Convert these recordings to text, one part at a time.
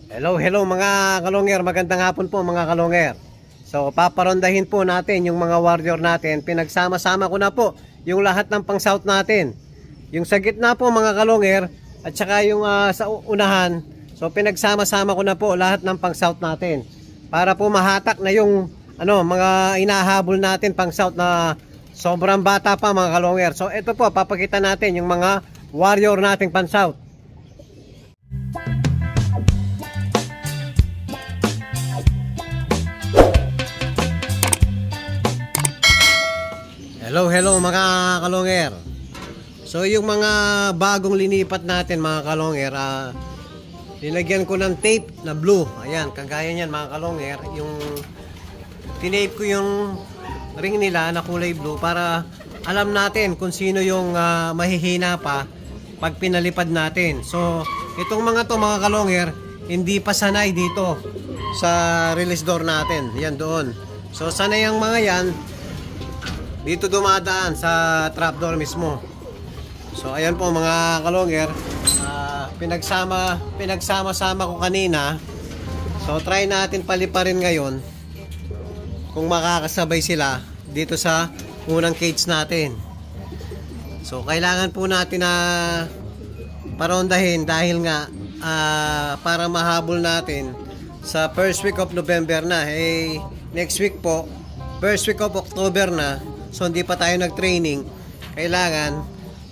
Hello mga kalonger, magandang hapon po mga kalonger. So paparondahin po natin yung mga warrior natin. Pinagsama-sama ko na po yung lahat ng pang south natin. Yung sa gitna po mga kalonger at saka yung sa unahan. So pinagsama-sama ko na po lahat ng pang south natin. Para po mahatak na yung mga inahabol natin pang south na sobrang bata pa mga kalonger. So ito po, papakita natin yung mga warrior nating pang south. Hello mga kalonger. So yung mga bagong linipat natin mga kalonger, nilagyan ko ng tape na blue. Ayan, kagaya niyan mga kalonger. Yung tinape ko yung ring nila na kulay blue para alam natin kung sino yung mahihina pa pag pinalipad natin. So itong mga to mga kalonger, hindi pa sanay dito sa release door natin. Yan doon. So sanay ang mga yan dito dumadaan sa trapdoor mismo. So ayan po mga kalonger, pinagsama-sama ko kanina. So try natin paliparin ngayon kung makakasabay sila dito sa unang cage natin. So kailangan po natin na parondahin dahil nga para mahabol natin sa first week of November na. Next week po, first week of October na. So hindi pa tayo nag-training. Kailangan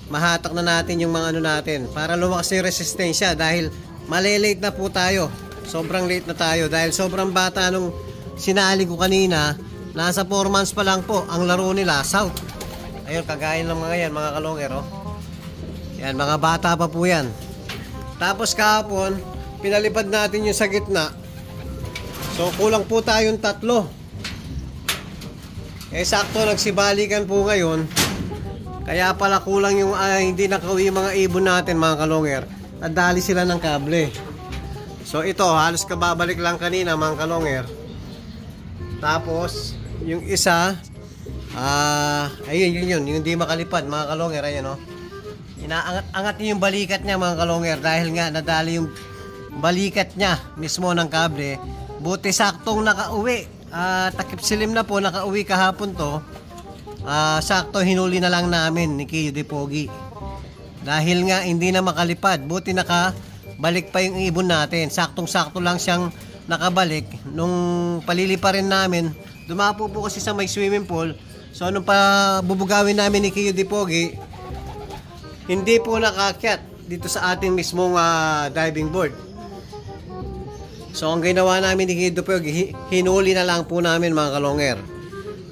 mahatak na natin yung mga natin para lumakas yung resistensya dahil malilate na po tayo. Sobrang late na tayo dahil sobrang bata nung sinali ko kanina. Nasa 4 months pa lang po ang laro nila south. Ayun, kagaya ng mga yan mga kalonger, oh. Yan, mga bata pa po yan. Tapos kahapon pinalipad natin yung sa gitna. So kulang po tayong 3. Sakto nagsibalikan po ngayon. Kaya pala kulang yung hindi nakauwi yung mga ibon natin mga kalonger. Nadali sila ng kable. So ito halos kababalik lang kanina mga kalonger. Tapos yung isa ayun yung hindi makalipad mga kalonger. Ayan, oh. Inaangat niya yung balikat niya mga kalonger dahil nga nadali yung balikat niya mismo ng kable. Buti saktong nakauwi. Takip silim na po, nakauwi kahapon to. Sakto hinuli na lang namin ni Kiyo de Pogi dahil nga hindi na makalipad. Buti nakabalik pa yung ibon natin. Saktong sakto lang siyang nakabalik. Nung palilipa rin namin, dumapo po kasi sa may swimming pool. So nung pa bubugawin namin ni Kiyo de Pogi, hindi po nakakyat dito sa ating mismong diving board. So ang ginawa namin ni Kiyo de Pogi, hinuli na lang po namin mga kalonger.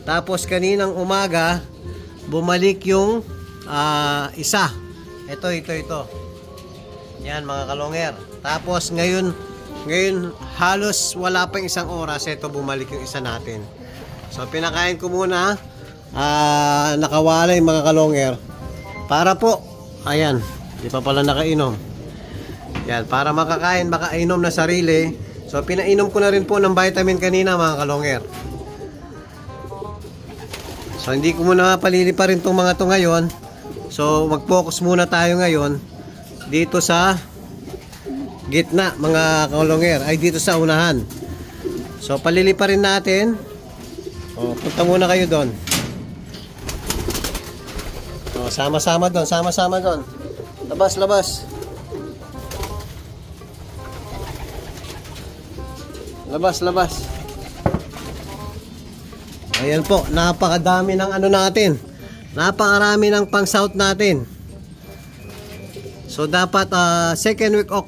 Tapos kaninang umaga bumalik yung isa. Ito. Yan mga kalonger. Tapos ngayon halos wala pang isang oras ito bumalik yung isa natin. So pinakain ko muna nakawalay mga kalonger. Para po, ayan, di pa pala nakainom. Yan, para makainom na sarili. So pinainom ko na rin po ng vitamin kanina mga kalonger. So hindi ko muna palilipa rin itong mga to ngayon. So mag-focus muna tayo ngayon dito sa gitna mga kalonger, ay dito sa unahan. So palilipa rin natin. Punta muna kayo doon. Sama-sama doon. Labas. Labas. Ayan po, napakadami ng natin. Napakarami ng pang south natin. So dapat second week of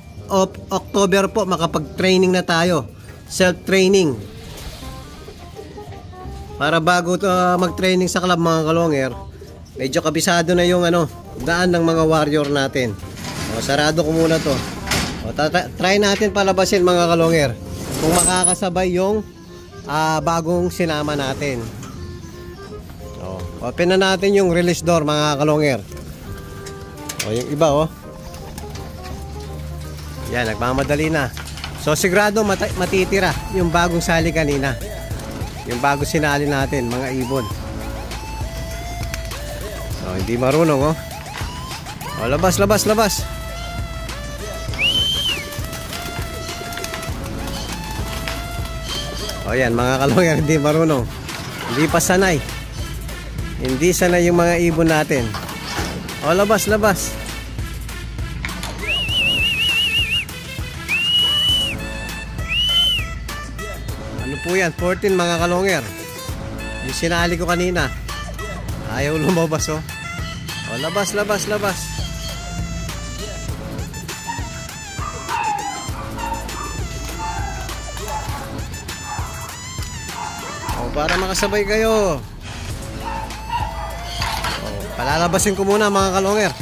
October po makapag-training na tayo. Self-training. Para bago mag-training sa club mga kalonger, medyo kabisado na yung daan ng mga warrior natin. Sarado ko muna to. Try natin palabasin mga kalonger kung makakasabay yung bagong sinama natin. Open na natin yung release door mga kalonger. Yung iba yan, nagmamadali na. So sigurado matitira yung bagong sali kanina. Yung bagong sinali natin mga ibon. Hindi marunong labas. O yan, mga kalonger, hindi marunong. Hindi pa sanay. Hindi sanay yung mga ibon natin. O, labas, labas. Ano po yan? 14 mga kalonger. Yung sinali ko kanina. Ayaw lumabas, oh. O, labas, labas, labas. O, para makasabay kayo. O, palalabasin ko muna mga kalonger.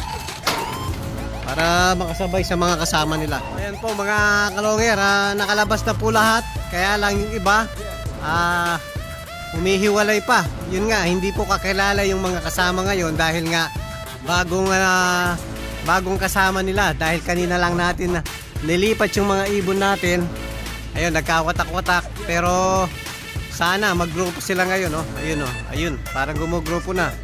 Para makasabay sa mga kasama nila. Ayan po mga kalonger, nakalabas na po lahat. Kaya lang yung iba, humihiwalay pa. Yun nga, hindi po kakilala yung mga kasama ngayon dahil nga bagong kasama nila. Dahil kanina lang natin nilipat yung mga ibon natin. Ayun, nagkawatak-watak. Pero sana maggrupo sila ngayon, oh. Ayun, oh. Ayun, parang gumugrupo na.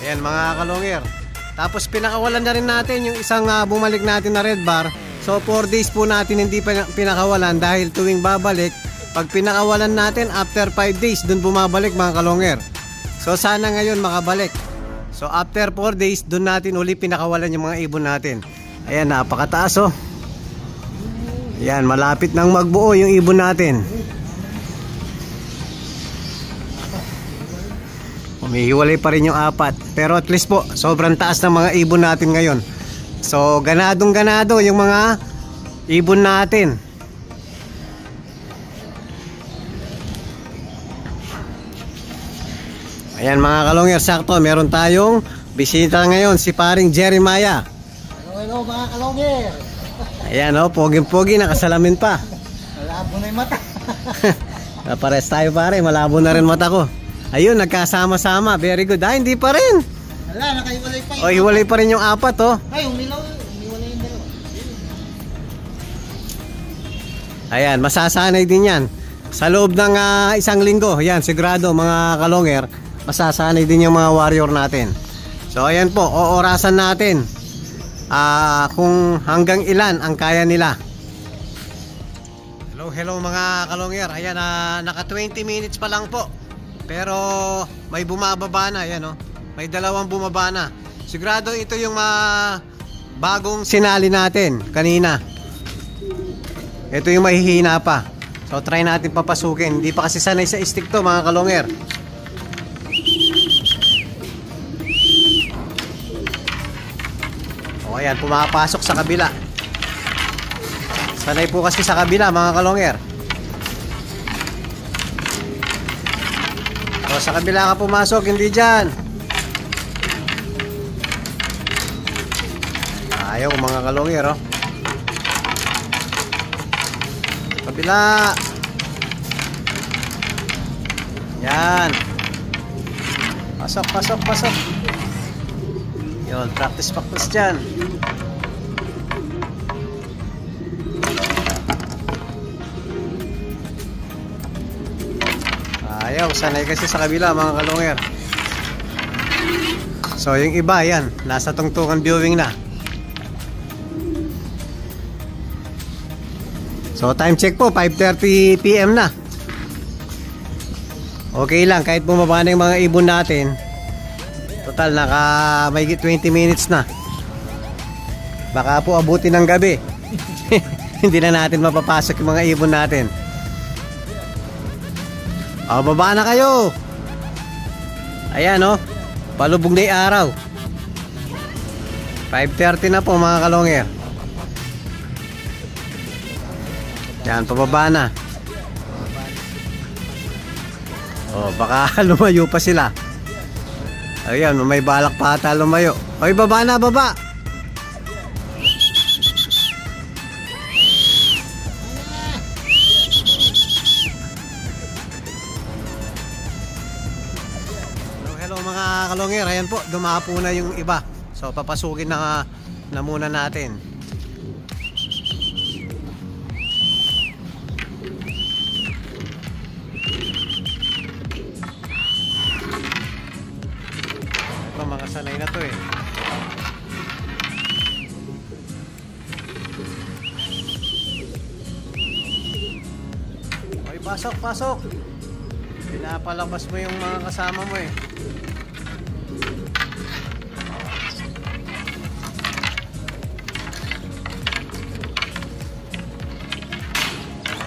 Ayan mga kalongер. Tapos pinakawalan na rin natin yung isang bumalik natin na red bar. So 4 days po natin hindi pinakawalan dahil tuwing babalik, pag pinakawalan natin after 5 days dun bumabalik mga kalongger. So sana ngayon makabalik. So after 4 days dun natin uli pinakawalan yung mga ibon natin. Ayan, napakataas, oh. Ayan, malapit nang magbuo yung ibon natin. Humihiwalay pa rin yung 4. Pero at least po, sobrang taas ng mga ibon natin ngayon. So, ganadong ganado yung mga ibon natin. Ayan mga kalongger, sakto. Meron tayong bisita ngayon, si paring Jeremiah. Hello mga kalongger. Ayan, oh, pogi-pogi, nakasalamin pa. Malabo na yung mata. Pares tayo pare, malabo na rin mata ko. Ayun, nagkasama-sama. Very good. Hindi pa rin. Wala, nakahiwalay pa yun. O, hiwalay pa rin yung 4, oh. Ay, umiwalay yung dalawa. Ayan, masasanay din yan. Sa loob ng isang linggo, ayan, sigurado mga kalongger, masasanay din yung mga warrior natin. So, ayan po, oorasan natin kung hanggang ilan ang kaya nila. Hello mga kalongger. Ayan, naka 20 minutes pa lang po. Pero may bumababa na, ayan, oh. May dalawang bumaba na. Sigurado ito yung bagong sinali natin kanina. Ito yung mahihina pa. So try natin papasukin. Hindi pa kasi sanay sa stick to mga kalongger. O ayan, pumapasok sa kabila. Sanay po kasi sa kabila mga kalongger. O sa kabila ka pumasok, hindi dyan. Ayaw mga kalongger, oh. Kabila. Yan. Pasok, pasok, pasok. Yun, practice dyan. Ayaw, sanay kasi sa kabila mga kalongger. So yung iba, yan, nasa tungtungan viewing na. So time check po, 5:30 PM na. Okay lang, kahit bumaba na yung mga ibon natin. Total, naka may 20 minutes na. Baka po abutin ng gabi. Hindi na natin mapapasok yung mga ibon natin. O, baba na kayo. Ayan, oh. Palubog na yung araw. 5:30 na po mga kalongger. Yan, pababa na. O, baka lumayo pa sila. Ayan, may balak pa ata lumayo. Oy, baba na, baba. Hello mga kalongger, ayan po, dumapo na yung iba. So papasukin na muna natin. Ito, mga sanay na to eh. Pasok, pasok. Pinapalabas mo yung mga kasama mo eh.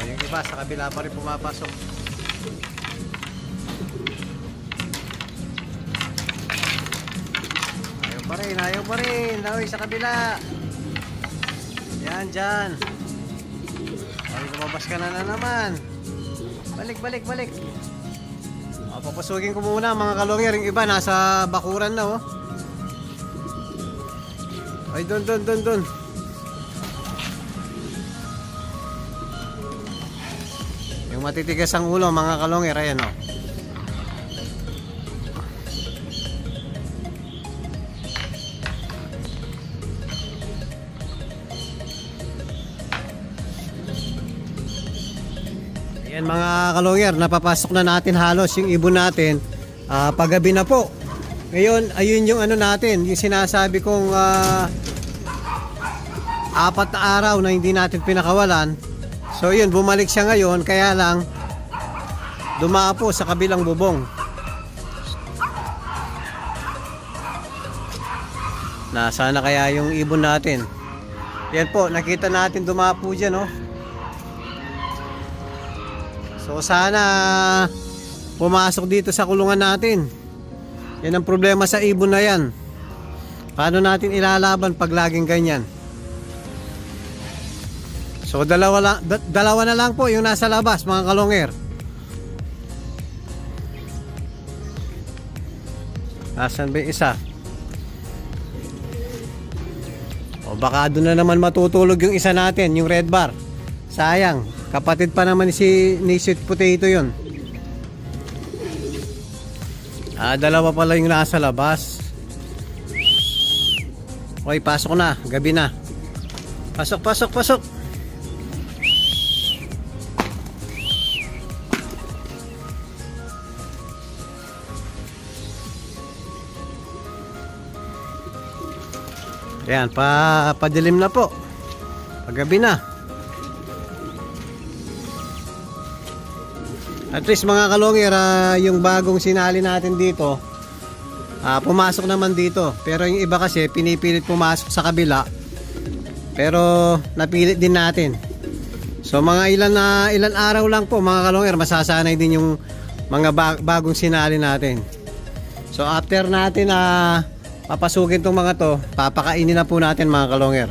Yung iba sa kabila pa rin pumapasok. Ayaw pa rin. Nawi sa kabila. Yan, dyan. Ay, lumabas ka na naman. Balik. Papasukin ko muna mga kalongyer. Yung iba nasa bakuran na oh. Ay, doon. Yung matitigas ang ulo mga kalongyer, ayan oh. Ayan mga kalongyer, napapasok na natin halos yung ibon natin. Paggabi na po. Ngayon, ayun yung ano natin, yung sinasabi kong 4 na araw na hindi natin pinakawalan. So yun, bumalik siya ngayon, kaya lang dumapo sa kabilang bubong. Nasaan na kaya yung ibon natin? Yan po, nakita natin dumapo dyan oh. So sana pumasok dito sa kulungan natin. Yan ang problema sa ibon na yan. Paano natin ilalaban pag laging ganyan? So dalawa na lang po yung nasa labas mga kalongyer. Nasaan ba yung isa? O baka doon na naman matutulog yung isa natin, yung red bar. Sayang. Kapatid pa naman ni sweet potato yun. Dalawa pala yung nasa labas. Okay, pasok na. Gabi na. Pasok. Ayan, padilim na po. Paggabi na. At least mga kalongyer, yung bagong sinali natin dito, pumasok naman dito. Pero yung iba kasi pinipilit pumasok sa kabila. Pero napilit din natin. So mga ilan araw lang po mga kalongyer, masasanay din yung mga bagong sinali natin. So after natin papasukin tong mga to, papakainin na po natin mga kalongyer.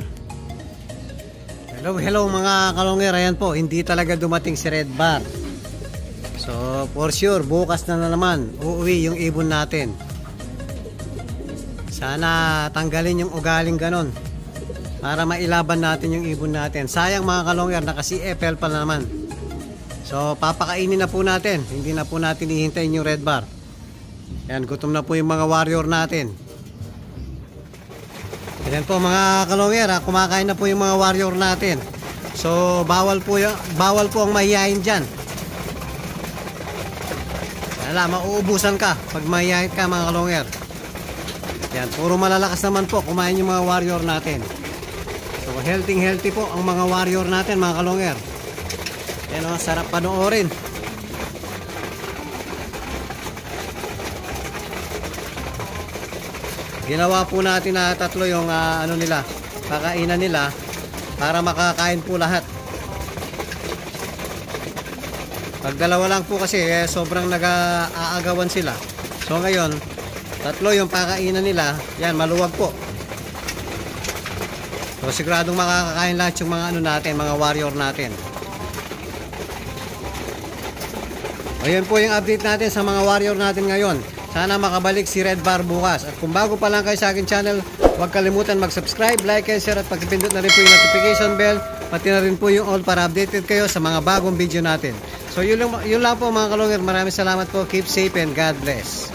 Hello mga kalongyer, ayan po, hindi talaga dumating si red bar. So for sure bukas na naman uuwi yung ibon natin. Sana tanggalin yung ugaling ganon para mailaban natin yung ibon natin. Sayang mga kalongyer, naka-CFL pa naman. So papakainin na po natin. Hindi na po natin hihintayin yung red bar. Yan, gutom na po yung mga warrior natin. Yan po mga kalongyer, kumakain na po yung mga warrior natin. So bawal po ang mahihayin dyan. Mauubusan ka pag mahihayin ka mga kalongyer. Yan, puro malalakas naman po kumain yung mga warrior natin. So healthy po ang mga warrior natin mga kalongyer. Yan o, sarap panoorin. Ginawa po natin na tatlo yung nila, kakainan nila para makakain po lahat. Pag dalawa lang po kasi sobrang nag-aagawan sila. So ngayon, tatlo yung pakainan nila. Yan, maluwag po. So siguradong makakakain lahat yung mga natin, mga warrior natin. Ayan po yung update natin sa mga warrior natin ngayon. Sana makabalik si Red Bar bukas. At kung bago pa lang kayo sa akin channel, huwag kalimutan mag-subscribe, like, and share, at pagpindot na rin po yung notification bell, pati na rin po yung all para updated kayo sa mga bagong video natin. So yun lang po mga kalongyer. Maraming salamat po. Keep safe and God bless.